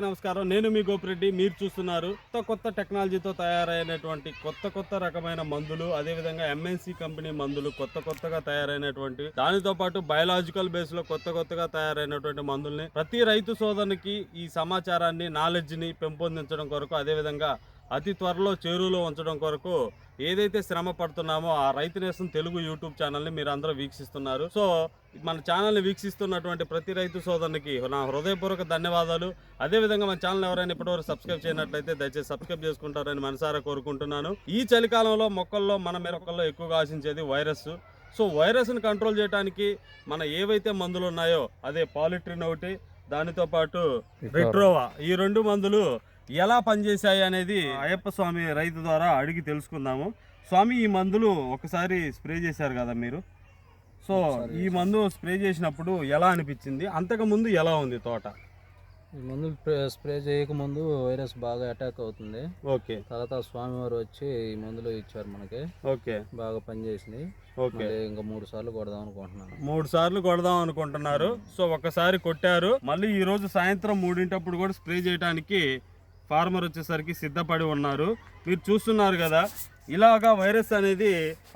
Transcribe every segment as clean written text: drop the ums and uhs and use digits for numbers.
నమస్కారం. నేను మీ గోపిరెడ్డి. మీరు చూస్తున్నారు కొత్త టెక్నాలజీతో తయారైనటువంటి కొత్త రకమైన మందులు, అదేవిధంగా ఎంఎన్సి కంపెనీ మందులు కొత్తగా తయారైనటువంటి, దానితో పాటు బయలాజికల్ బేస్ లో కొత్తగా తయారైనటువంటి మందుల్ని ప్రతి రైతు సోదరునికి ఈ సమాచారాన్ని, నాలెడ్జ్ ని పెంపొందించడం కొరకు, అదేవిధంగా అతి త్వరలో చేరువలో ఉంచడం కొరకు ఏదైతే శ్రమ పడుతున్నామో ఆ రైతు నేస్తం తెలుగు యూట్యూబ్ ఛానల్ని మీరు అందరూ వీక్షిస్తున్నారు. సో మన ఛానల్ని వీక్షిస్తున్నటువంటి ప్రతి రైతు సోదరునికి నా హృదయపూర్వక ధన్యవాదాలు. అదేవిధంగా మన ఛానల్ ఎవరైనా ఇప్పటివరకు సబ్స్క్రైబ్ చేయనట్లయితే దయచేసి సబ్స్క్రైబ్ చేసుకుంటారని మనసారా కోరుకుంటున్నాను. ఈ చలికాలంలో మన మొక్కల్లో ఎక్కువగా ఆశించేది వైరస్. సో వైరస్ని కంట్రోల్ చేయడానికి మన ఏవైతే మందులు ఉన్నాయో అదే పాలిట్రిన్ ఒకటి, దానితో పాటు రెట్రోవా, ఈ రెండు మందులు ఎలా పనిచేశాయి అనేది అయ్యప్ప స్వామి రైతు ద్వారా అడిగి తెలుసుకుందాము. స్వామి, ఈ మందులు ఒకసారి స్ప్రే చేశారు కదా మీరు, సో ఈ మందు స్ప్రే చేసినప్పుడు ఎలా అనిపించింది? అంతకు ముందు ఎలా ఉంది తోట? ఈ మందు స్ప్రే చేయకముందు వైరస్ బాగా అటాక్ అవుతుంది. ఓకే. తర్వాత స్వామివారు వచ్చి ఈ మందులు ఇచ్చారు మనకి. ఓకే, బాగా పనిచేసింది. ఓకే. ఇంకా 3 సార్లు కొడదాం అనుకుంటున్నాను. 3 సార్లు కొడదాం అనుకుంటున్నారు. సో ఒకసారి కొట్టారు, మళ్ళీ ఈ రోజు సాయంత్రం 3 కూడా స్ప్రే చేయడానికి ఫార్మర్ వచ్చేసరికి సిద్ధపడి ఉన్నారు. మీరు చూస్తున్నారు కదా, ఇలాగా వైరస్ అనేది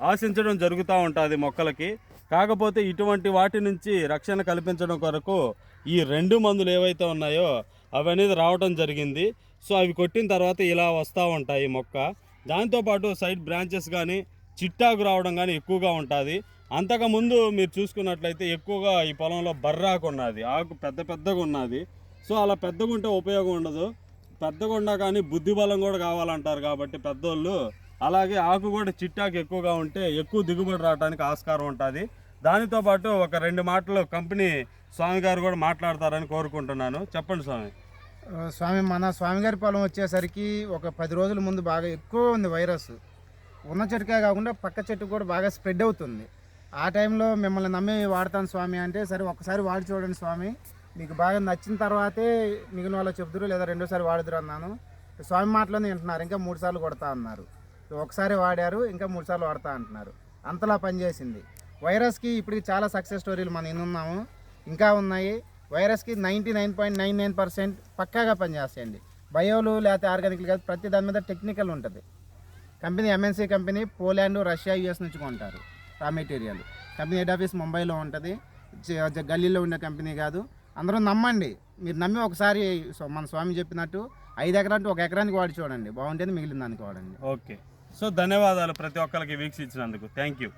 ఆశించడం జరుగుతూ ఉంటుంది మొక్కలకి. కాకపోతే ఇటువంటి వాటి నుంచి రక్షణ కల్పించడం కొరకు ఈ 2 మందులు ఏవైతే ఉన్నాయో అవి అనేది రావడం జరిగింది. సో అవి కొట్టిన తర్వాత ఇలా వస్తూ ఉంటాయి మొక్క. దాంతోపాటు సైడ్ బ్రాంచెస్ కానీ చిట్టాకు రావడం కానీ ఎక్కువగా ఉంటుంది. అంతకుముందు మీరు చూసుకున్నట్లయితే ఎక్కువగా ఈ పొలంలో బర్రాకు ఉన్నది, ఆకు పెద్దగా ఉన్నది. సో అలా పెద్దగా ఉంటే ఉపయోగం ఉండదు. పెద్దగా ఉన్నా కానీ బుద్ధి బలం కూడా కావాలంటారు కాబట్టి పెద్దోళ్ళు, అలాగే ఆకు కూడా చిట్టాకు ఎక్కువగా ఉంటే ఎక్కువ దిగుబడి రావడానికి ఆస్కారం ఉంటుంది. దానితో పాటు ఒక 2 మాటలు కంపెనీ స్వామి గారు కూడా మాట్లాడతారని కోరుకుంటున్నాను. చెప్పండి స్వామి. మన స్వామి గారి పొలం వచ్చేసరికి ఒక 10 రోజుల ముందు బాగా ఎక్కువ ఉంది వైరస్. ఉన్న చెట్టుకే కాకుండా పక్క చెట్టు కూడా బాగా స్ప్రెడ్ అవుతుంది. ఆ టైంలో మిమ్మల్ని నమ్మి వాడతాను స్వామి అంటే, సరే ఒకసారి వాడి చూడండి స్వామి, మీకు బాగా నచ్చిన తర్వాతే మిగిలిన వాళ్ళు చెబుతారు, లేదా 2సారి వాడుదురు అన్నాను. స్వామి మాటలోనే వింటున్నారు. ఇంకా 3 సార్లు కొడతా అన్నారు. ఒకసారి వాడారు, ఇంకా 3 సార్లు వాడతా అంటున్నారు. అంతలా పనిచేసింది. వైరస్కి ఇప్పటికి చాలా సక్సెస్ స్టోరీలు మనం విన్నాము, ఇంకా ఉన్నాయి. వైరస్కి 99.99% పక్కాగా పనిచేస్తాయండి. బయోలు లేకపోతే ఆర్గానిక్లు కాదు, ప్రతి దాని మీద టెక్నికల్ ఉంటుంది. Company MNC company Poland, Russia, US నుంచి కొంటారు raw material. Company head office ముంబైలో ఉంటుంది, గల్లీలో ఉండే కంపెనీ కాదు. అందరూ నమ్మండి. మీరు నమ్మి ఒకసారి మన స్వామి చెప్పినట్టు 5 ఎకరాలు 1 ఎకరానికి వాడి చూడండి, బాగుంటుంది. మిగిలిన దానికి వాడండి. ఓకే. సో ధన్యవాదాలు ప్రతి ఒక్కరికి వీక్షించినందుకు. Thank you.